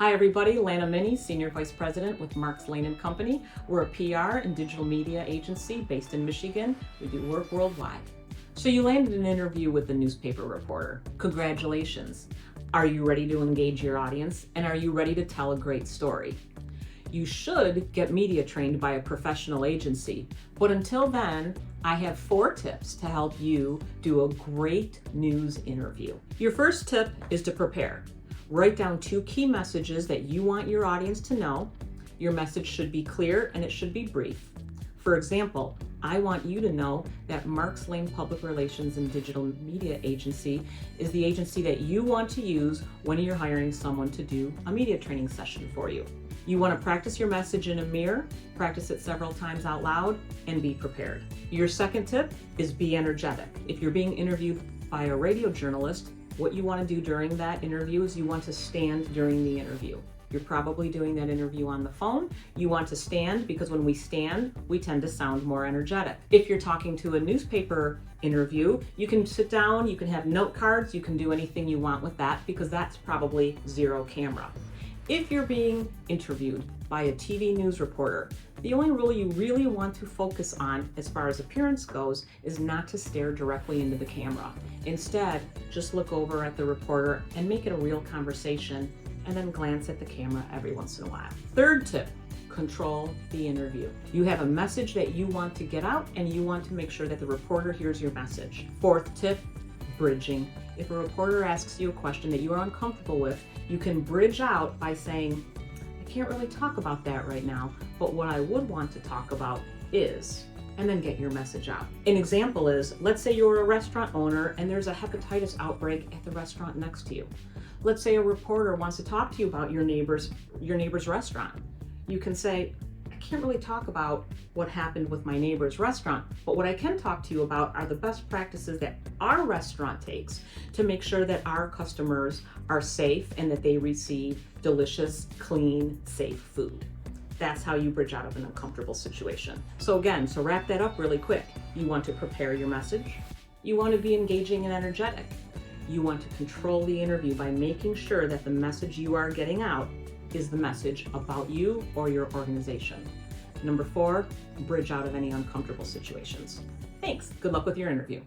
Hi everybody, Lana Mini, Senior Vice President with Marx, Layne & Company. We're a PR and digital media agency based in Michigan. We do work worldwide. So you landed an interview with a newspaper reporter. Congratulations. Are you ready to engage your audience? And are you ready to tell a great story? You should get media trained by a professional agency. But until then, I have 4 tips to help you do a great news interview. Your first tip is to prepare. Write down 2 key messages that you want your audience to know. Your message should be clear and it should be brief. For example, I want you to know that Marx, Layne Public Relations and Digital Media Agency is the agency that you want to use when you're hiring someone to do a media training session for you. You want to practice your message in a mirror, practice it several times out loud, and be prepared. Your second tip is be energetic. If you're being interviewed by a radio journalist, what you want to do during that interview is you want to stand during the interview. You're probably doing that interview on the phone. You want to stand because when we stand, we tend to sound more energetic. If you're talking to a newspaper interview, you can sit down, you can have note cards, you can do anything you want with that because that's probably 0 camera. If you're being interviewed by a TV news reporter, the only rule you really want to focus on as far as appearance goes is not to stare directly into the camera. Instead, just look over at the reporter and make it a real conversation and then glance at the camera every once in a while. Third tip, control the interview. You have a message that you want to get out and you want to make sure that the reporter hears your message. Fourth tip, bridging. If a reporter asks you a question that you are uncomfortable with, you can bridge out by saying, I can't really talk about that right now, but what I would want to talk about is, and then get your message out. An example is, let's say you're a restaurant owner and there's a hepatitis outbreak at the restaurant next to you. Let's say a reporter wants to talk to you about your neighbor's restaurant. You can say, I can't really talk about what happened with my neighbor's restaurant, but what I can talk to you about are the best practices that our restaurant takes to make sure that our customers are safe and that they receive delicious, clean, safe food. That's how you bridge out of an uncomfortable situation. So again, to wrap that up really quick, you want to prepare your message. You want to be engaging and energetic. You want to control the interview by making sure that the message you are getting out is the message about you or your organization. Number 4, bridge out of any uncomfortable situations. Thanks. Good luck with your interview.